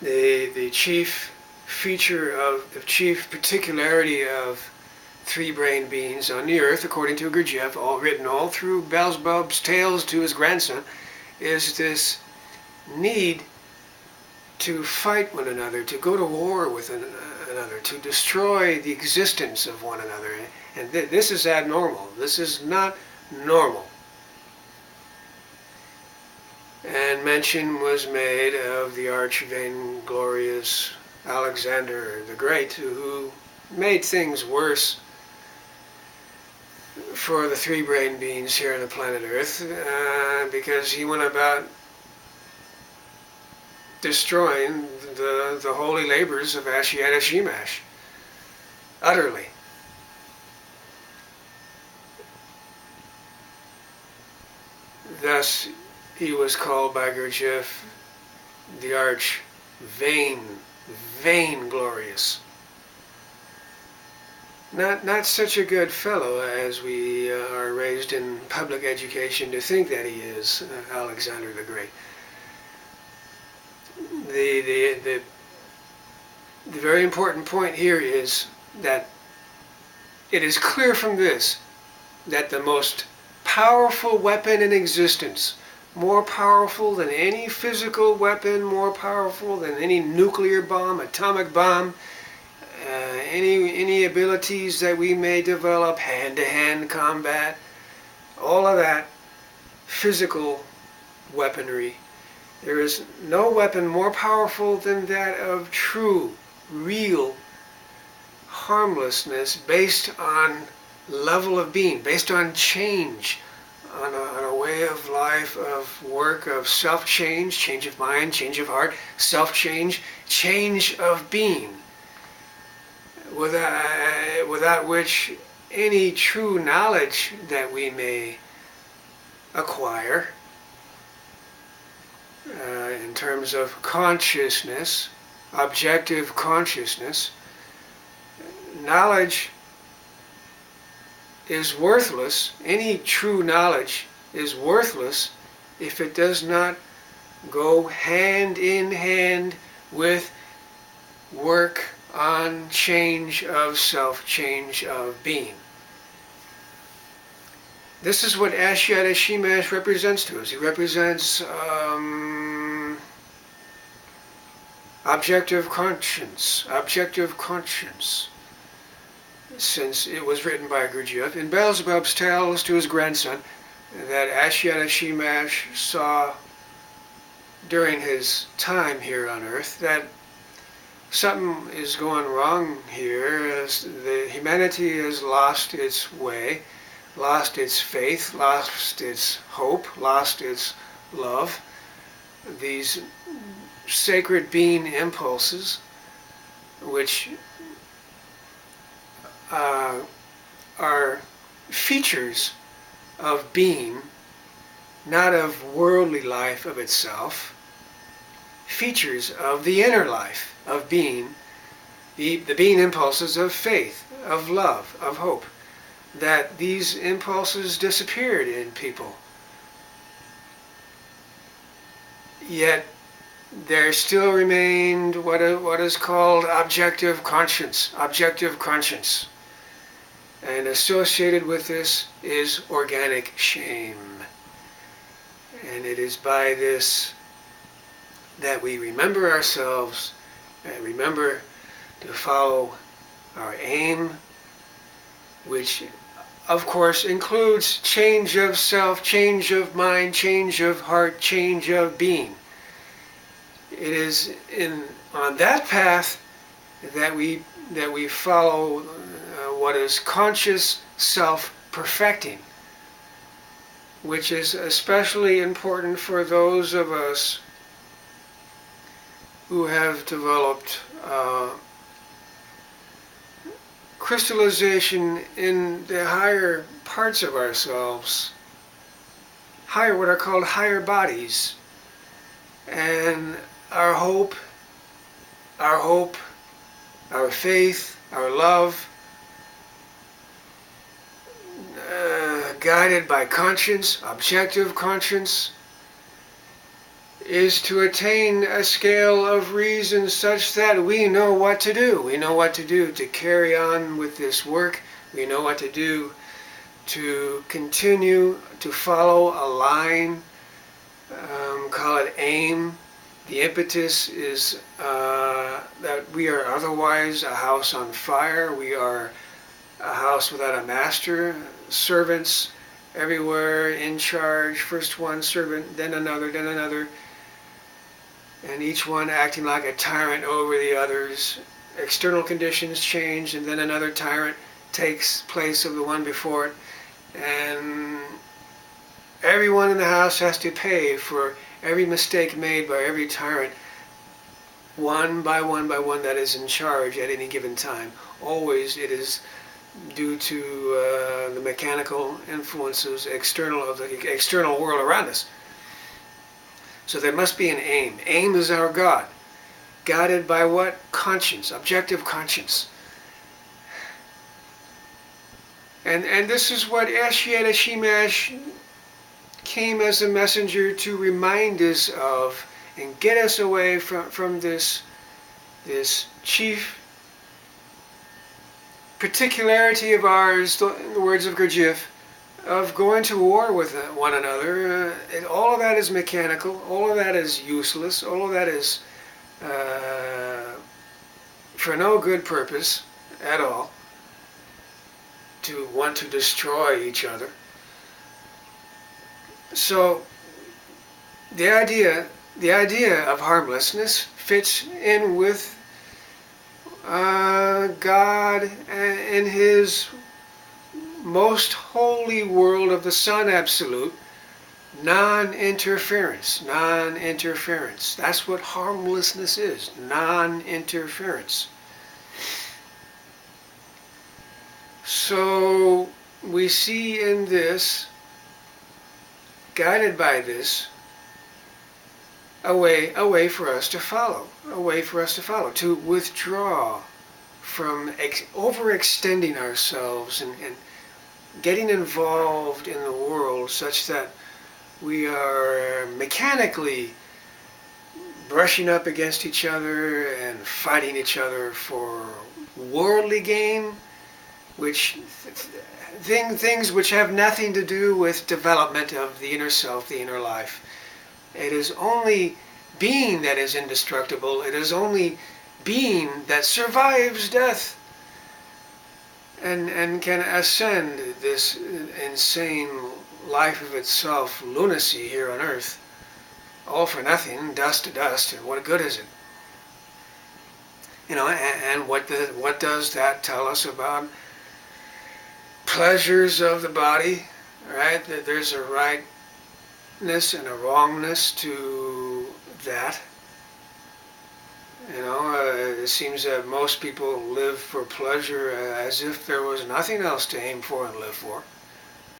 The chief feature of the chief particularity of three brain beings on the earth, according to Gurdjieff, all written all through Beelzebub's tales to his grandson, is this need to fight one another, to go to war with another, to destroy the existence of one another. And this is abnormal. This is not normal. And mention was made of the arch-vainglorious Alexander the Great, who made things worse for the three brain beings here on the planet Earth, because he went about destroying the holy labors of Ashiata Shiemash utterly. Thus, he was called by Gurdjieff the vainglorious. Not such a good fellow as we are raised in public education to think that he is, Alexander the Great. The very important point here is that it is clear from this that the most powerful weapon in existence, more powerful than any physical weapon, more powerful than any nuclear bomb, atomic bomb, any abilities that we may develop, hand-to-hand combat, all of that physical weaponry. There is no weapon more powerful than that of true, real harmlessness based on level of being, based on change, on a way of life, of work, of self-change, change of mind, change of heart, self-change, change of being, without which any true knowledge that we may acquire in terms of consciousness, objective consciousness, knowledge is worthless. Any true knowledge is worthless if it does not go hand in hand with work on change of self, change of being. This is what Ashiata Shiemash represents to us. He represents objective conscience, since it was written by Gurdjieff in Beelzebub's tales to his grandson that Ashiata Shiemash saw during his time here on earth, that something is going wrong here. As the humanity has lost its way, lost its faith, lost its hope, lost its love. These sacred being impulses, which are features of being, not of worldly life of itself, features of the inner life of being, the being impulses of faith, of love, of hope, that these impulses disappeared in people. Yet there still remained what is called objective conscience. And associated with this is organic shame. And it is by this that we remember ourselves and remember to follow our aim, which of course includes change of self, change of mind, change of heart, change of being. It is on that path that we follow what is conscious self-perfecting, which is especially important for those of us who have developed crystallization in the higher parts of ourselves, what are called higher bodies, and our hope, our faith, our love, guided by conscience, objective conscience, is to attain a scale of reason such that we know what to do. We know what to do to carry on with this work. We know what to do to continue to follow a line, call it aim. The impetus is that we are otherwise a house on fire. We are a house without a master, servants everywhere in charge, first one servant, then another, and each one acting like a tyrant over the others. External conditions change, and then another tyrant takes place of the one before it, and everyone in the house has to pay for every mistake made by every tyrant, one by one that is in charge at any given time. Always it is due to the mechanical influences of the external world around us. So there must be an aim. Aim is our God. Guided by what? Conscience, objective conscience. And this is what Ashiata Shiemash came as a messenger to remind us of and get us away from this chief particularity of ours, in the words of Gurdjieff, of going to war with one another. All of that is mechanical, all of that is useless, all of that is for no good purpose at all, to want to destroy each other. So the idea of harmlessness fits in with God in His most holy world of the Son Absolute. Non-interference. That's what harmlessness is. Non-interference. So we see in this, guided by this, a way for us to follow, to withdraw from overextending ourselves and getting involved in the world such that we are mechanically brushing up against each other and fighting each other for worldly gain, which things which have nothing to do with development of the inner self, the inner life. It is only being that is indestructible. It is only being that survives death and can ascend this insane life of itself, lunacy here on earth. All for nothing, dust to dust, and what good is it? You know, and what does that tell us about pleasures of the body, right? That there's a rightness and a wrongness to that. You know, it seems that most people live for pleasure as if there was nothing else to aim for and live for.